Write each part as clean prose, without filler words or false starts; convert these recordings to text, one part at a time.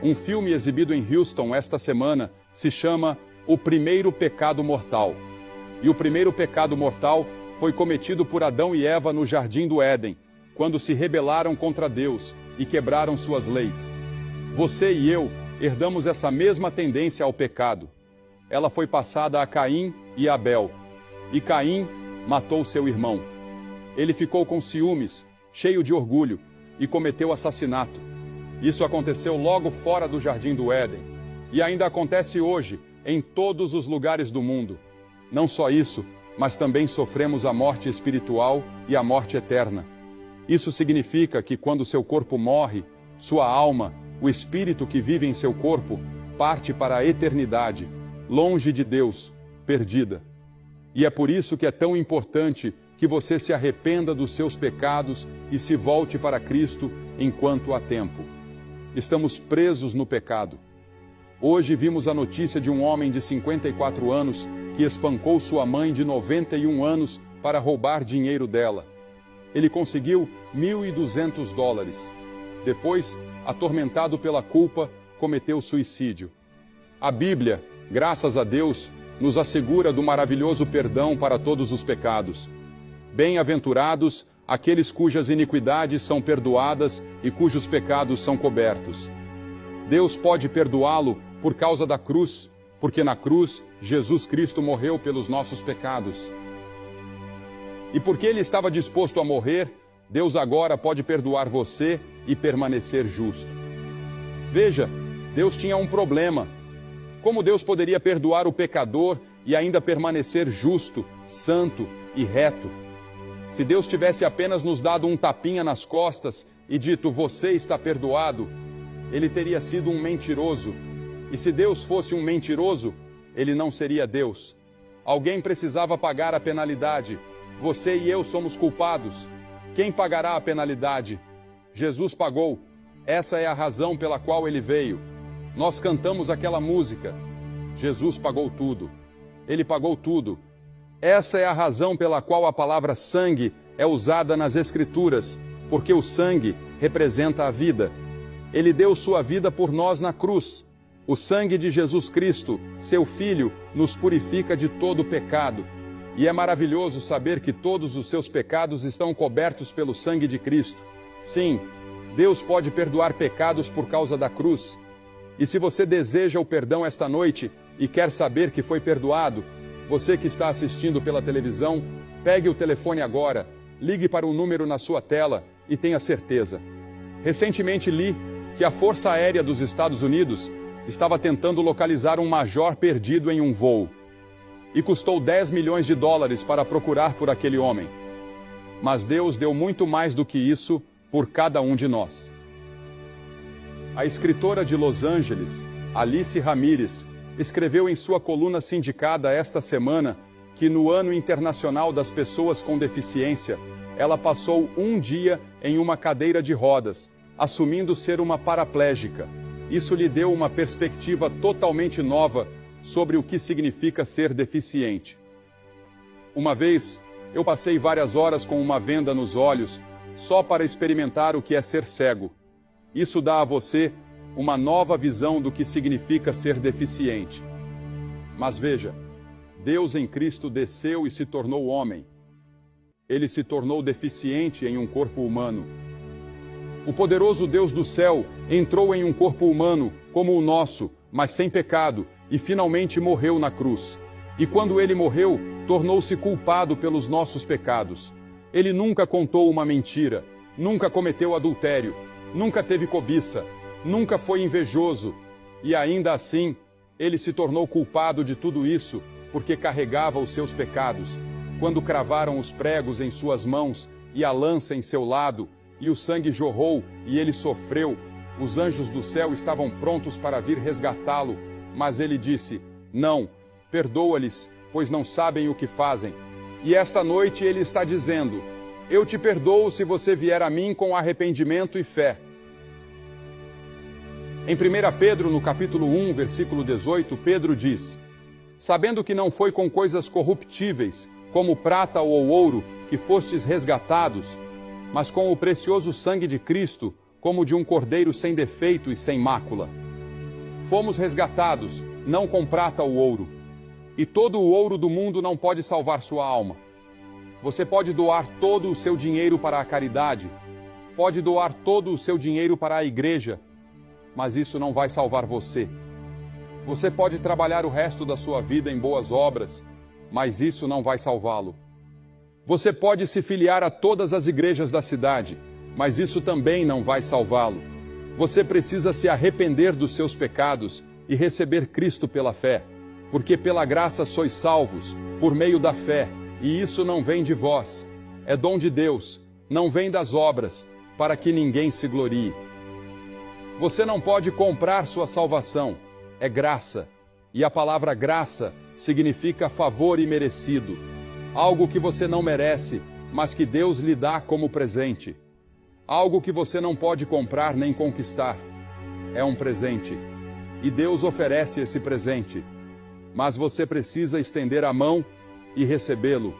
Um filme exibido em Houston esta semana se chama O Primeiro Pecado Mortal. E o primeiro pecado mortal foi cometido por Adão e Eva no Jardim do Éden, quando se rebelaram contra Deus e quebraram suas leis. Você e eu herdamos essa mesma tendência ao pecado. Ela foi passada a Caim e Abel. E Caim matou seu irmão. Ele ficou com ciúmes, cheio de orgulho, e cometeu assassinato. Isso aconteceu logo fora do Jardim do Éden. E ainda acontece hoje, em todos os lugares do mundo. Não só isso, mas também sofremos a morte espiritual e a morte eterna. Isso significa que quando seu corpo morre, sua alma, o espírito que vive em seu corpo, parte para a eternidade, longe de Deus, perdida. E é por isso que é tão importante que você se arrependa dos seus pecados e se volte para Cristo enquanto há tempo. Estamos presos no pecado. Hoje vimos a notícia de um homem de 54 anos que espancou sua mãe de 91 anos para roubar dinheiro dela. Ele conseguiu $1.200. Depois, atormentado pela culpa, cometeu suicídio. A Bíblia, graças a Deus, nos assegura do maravilhoso perdão para todos os pecados. Bem-aventurados aqueles cujas iniquidades são perdoadas e cujos pecados são cobertos. Deus pode perdoá-lo por causa da cruz, porque na cruz Jesus Cristo morreu pelos nossos pecados. E porque ele estava disposto a morrer, Deus agora pode perdoar você e permanecer justo. Veja, Deus tinha um problema. Como Deus poderia perdoar o pecador e ainda permanecer justo, santo e reto? Se Deus tivesse apenas nos dado um tapinha nas costas e dito, você está perdoado, ele teria sido um mentiroso. E se Deus fosse um mentiroso, ele não seria Deus. Alguém precisava pagar a penalidade. Você e eu somos culpados. Quem pagará a penalidade? Jesus pagou. Essa é a razão pela qual ele veio. Nós cantamos aquela música. Jesus pagou tudo. Ele pagou tudo. Essa é a razão pela qual a palavra sangue é usada nas Escrituras, porque o sangue representa a vida. Ele deu sua vida por nós na cruz. O sangue de Jesus Cristo, seu Filho, nos purifica de todo pecado. E é maravilhoso saber que todos os seus pecados estão cobertos pelo sangue de Cristo. Sim, Deus pode perdoar pecados por causa da cruz. E se você deseja o perdão esta noite e quer saber que foi perdoado, você que está assistindo pela televisão, pegue o telefone agora, ligue para o número na sua tela e tenha certeza. Recentemente li que a Força Aérea dos Estados Unidos estava tentando localizar um major perdido em um voo. E custou $10 milhões para procurar por aquele homem. Mas Deus deu muito mais do que isso por cada um de nós. A escritora de Los Angeles, Alice Ramírez, escreveu em sua coluna sindicada esta semana que no Ano Internacional das Pessoas com Deficiência, ela passou um dia em uma cadeira de rodas, assumindo ser uma paraplégica. Isso lhe deu uma perspectiva totalmente nova sobre o que significa ser deficiente. Uma vez, eu passei várias horas com uma venda nos olhos, só para experimentar o que é ser cego. Isso dá a você uma nova visão do que significa ser deficiente. Mas veja, Deus em Cristo desceu e se tornou homem. Ele se tornou deficiente em um corpo humano. O poderoso Deus do céu entrou em um corpo humano como o nosso, mas sem pecado, e finalmente morreu na cruz. E quando ele morreu, tornou-se culpado pelos nossos pecados. Ele nunca contou uma mentira, nunca cometeu adultério, nunca teve cobiça, nunca foi invejoso. E ainda assim, ele se tornou culpado de tudo isso, porque carregava os seus pecados. Quando cravaram os pregos em suas mãos e a lança em seu lado, e o sangue jorrou e ele sofreu, os anjos do céu estavam prontos para vir resgatá-lo. Mas ele disse, não, perdoa-lhes, pois não sabem o que fazem. E esta noite ele está dizendo, eu te perdoo se você vier a mim com arrependimento e fé. Em 1 Pedro, no capítulo 1, versículo 18, Pedro diz, sabendo que não foi com coisas corruptíveis, como prata ou ouro, que fostes resgatados, mas com o precioso sangue de Cristo, como de um cordeiro sem defeito e sem mácula. Fomos resgatados, não com prata ou ouro. E todo o ouro do mundo não pode salvar sua alma. Você pode doar todo o seu dinheiro para a caridade, pode doar todo o seu dinheiro para a igreja, mas isso não vai salvar você. Você pode trabalhar o resto da sua vida em boas obras, mas isso não vai salvá-lo. Você pode se filiar a todas as igrejas da cidade, mas isso também não vai salvá-lo. Você precisa se arrepender dos seus pecados e receber Cristo pela fé, porque pela graça sois salvos, por meio da fé, e isso não vem de vós, é dom de Deus, não vem das obras, para que ninguém se glorie. Você não pode comprar sua salvação, é graça, e a palavra graça significa favor imerecido, algo que você não merece, mas que Deus lhe dá como presente. Algo que você não pode comprar nem conquistar. É um presente. E Deus oferece esse presente. Mas você precisa estender a mão e recebê-lo.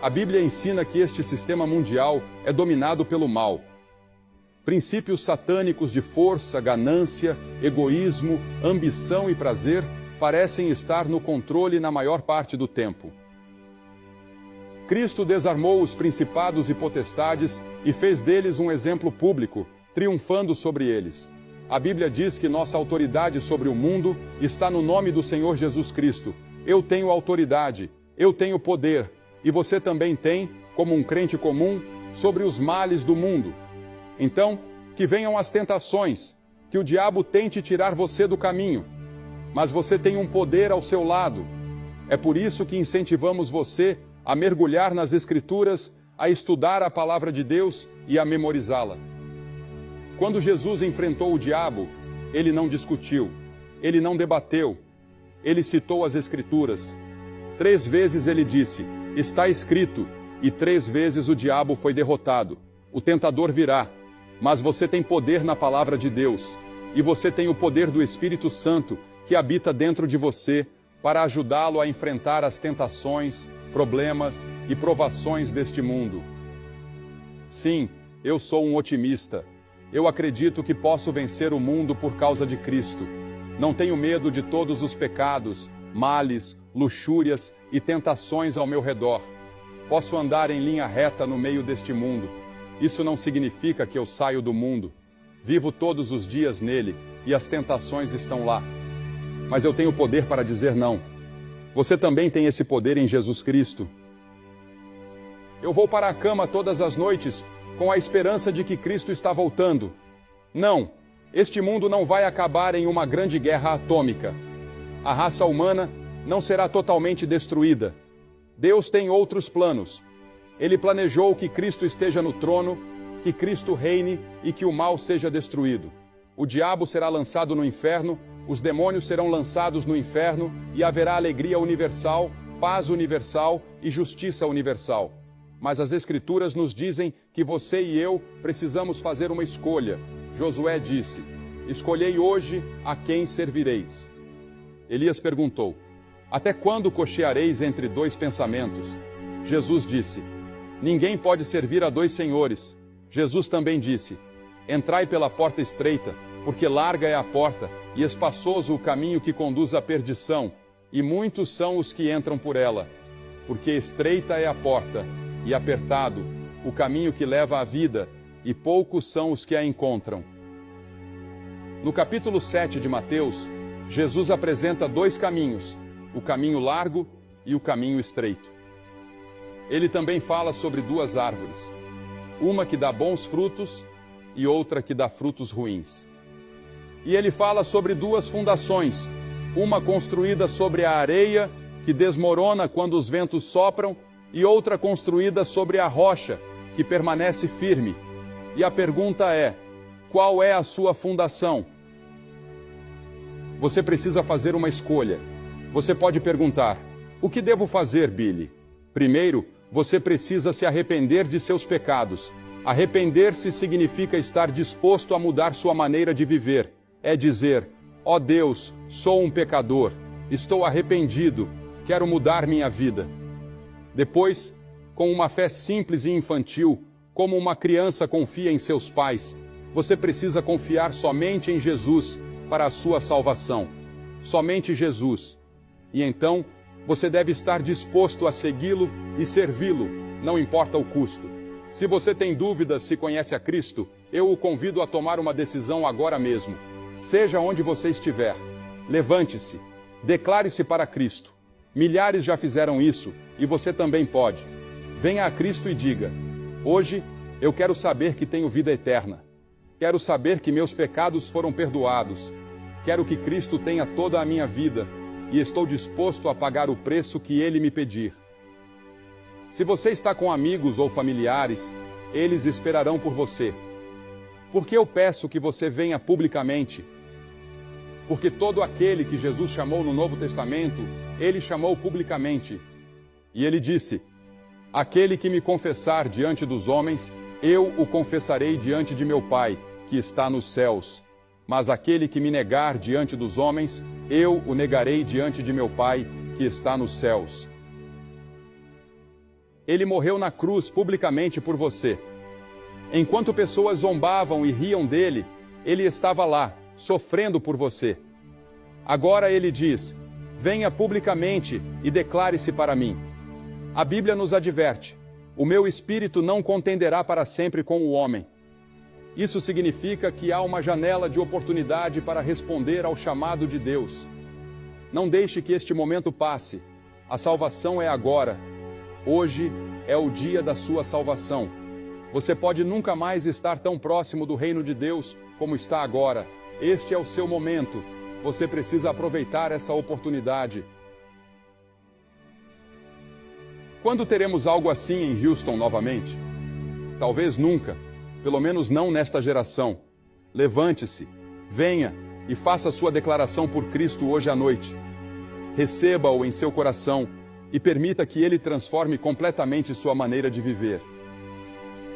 A Bíblia ensina que este sistema mundial é dominado pelo mal. Princípios satânicos de força, ganância, egoísmo, ambição e prazer parecem estar no controle na maior parte do tempo. Cristo desarmou os principados e potestades e fez deles um exemplo público, triunfando sobre eles. A Bíblia diz que nossa autoridade sobre o mundo está no nome do Senhor Jesus Cristo. Eu tenho autoridade, eu tenho poder, e você também tem, como um crente comum, sobre os males do mundo. Então, que venham as tentações, que o diabo tente tirar você do caminho, mas você tem um poder ao seu lado. É por isso que incentivamos você a mergulhar nas Escrituras, a estudar a palavra de Deus e a memorizá-la. Quando Jesus enfrentou o diabo, ele não discutiu, ele não debateu, ele citou as Escrituras. 3 vezes ele disse, está escrito, e 3 vezes o diabo foi derrotado. O tentador virá, mas você tem poder na palavra de Deus, e você tem o poder do Espírito Santo que habita dentro de você para ajudá-lo a enfrentar as tentações, problemas e provações deste mundo. Sim, eu sou um otimista. Eu acredito que posso vencer o mundo por causa de Cristo. Não tenho medo de todos os pecados, males, luxúrias e tentações ao meu redor. Posso andar em linha reta no meio deste mundo. Isso não significa que eu saio do mundo. Vivo todos os dias nele e as tentações estão lá. Mas eu tenho poder para dizer não. Você também tem esse poder em Jesus Cristo. Eu vou para a cama todas as noites com a esperança de que Cristo está voltando. Não, este mundo não vai acabar em uma grande guerra atômica. A raça humana não será totalmente destruída. Deus tem outros planos. Ele planejou que Cristo esteja no trono, que Cristo reine e que o mal seja destruído. O diabo será lançado no inferno, os demônios serão lançados no inferno e haverá alegria universal, paz universal e justiça universal. Mas as Escrituras nos dizem que você e eu precisamos fazer uma escolha. Josué disse, escolhei hoje a quem servireis. Elias perguntou, até quando cocheareis entre 2 pensamentos? Jesus disse, ninguém pode servir a 2 senhores. Jesus também disse, entrai pela porta estreita, porque larga é a porta, e espaçoso o caminho que conduz à perdição, e muitos são os que entram por ela. Porque estreita é a porta, e apertado, o caminho que leva à vida, e poucos são os que a encontram. No capítulo 7 de Mateus, Jesus apresenta 2 caminhos, o caminho largo e o caminho estreito. Ele também fala sobre 2 árvores, uma que dá bons frutos e outra que dá frutos ruins. E ele fala sobre 2 fundações, uma construída sobre a areia, que desmorona quando os ventos sopram, e outra construída sobre a rocha, que permanece firme. E a pergunta é, qual é a sua fundação? Você precisa fazer uma escolha. Você pode perguntar, o que devo fazer, Billy? Primeiro, você precisa se arrepender de seus pecados. Arrepender-se significa estar disposto a mudar sua maneira de viver. É dizer, ó Deus, sou um pecador, estou arrependido, quero mudar minha vida. Depois, com uma fé simples e infantil, como uma criança confia em seus pais, você precisa confiar somente em Jesus, para a sua salvação. Somente Jesus. E então, você deve estar disposto a segui-lo e servi-lo, não importa o custo. Se você tem dúvidas se conhece a Cristo, eu o convido a tomar uma decisão agora mesmo. Seja onde você estiver, levante-se, declare-se para Cristo. Milhares já fizeram isso, e você também pode. Venha a Cristo e diga: hoje, eu quero saber que tenho vida eterna. Quero saber que meus pecados foram perdoados. Quero que Cristo tenha toda a minha vida, e estou disposto a pagar o preço que Ele me pedir. Se você está com amigos ou familiares, eles esperarão por você. Por que eu peço que você venha publicamente? Porque todo aquele que Jesus chamou no Novo Testamento, Ele chamou publicamente. E Ele disse: aquele que me confessar diante dos homens, eu o confessarei diante de meu Pai, que está nos céus. Mas aquele que me negar diante dos homens, eu o negarei diante de meu Pai, que está nos céus. Ele morreu na cruz publicamente por você. Enquanto pessoas zombavam e riam dele, ele estava lá, sofrendo por você. Agora ele diz: venha publicamente e declare-se para mim. A Bíblia nos adverte: o meu espírito não contenderá para sempre com o homem. Isso significa que há uma janela de oportunidade para responder ao chamado de Deus. Não deixe que este momento passe. A salvação é agora. Hoje é o dia da sua salvação. Você pode nunca mais estar tão próximo do reino de Deus como está agora. Este é o seu momento. Você precisa aproveitar essa oportunidade. Quando teremos algo assim em Houston novamente? Talvez nunca. Pelo menos não nesta geração. Levante-se, venha e faça sua declaração por Cristo hoje à noite. Receba-o em seu coração e permita que Ele transforme completamente sua maneira de viver.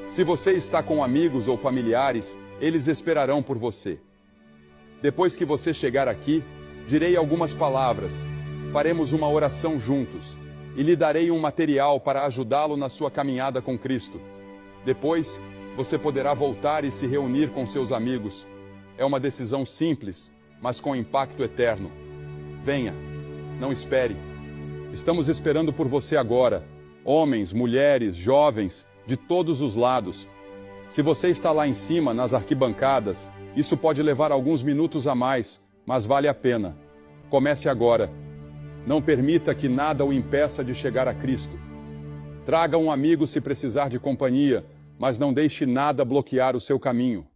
Se você está com amigos ou familiares, eles esperarão por você. Depois que você chegar aqui, direi algumas palavras, faremos uma oração juntos e lhe darei um material para ajudá-lo na sua caminhada com Cristo. Depois, você poderá voltar e se reunir com seus amigos. É uma decisão simples, mas com impacto eterno. Venha, não espere. Estamos esperando por você agora. Homens, mulheres, jovens, de todos os lados. Se você está lá em cima, nas arquibancadas, isso pode levar alguns minutos a mais, mas vale a pena. Comece agora. Não permita que nada o impeça de chegar a Cristo. Traga um amigo se precisar de companhia, mas não deixe nada bloquear o seu caminho.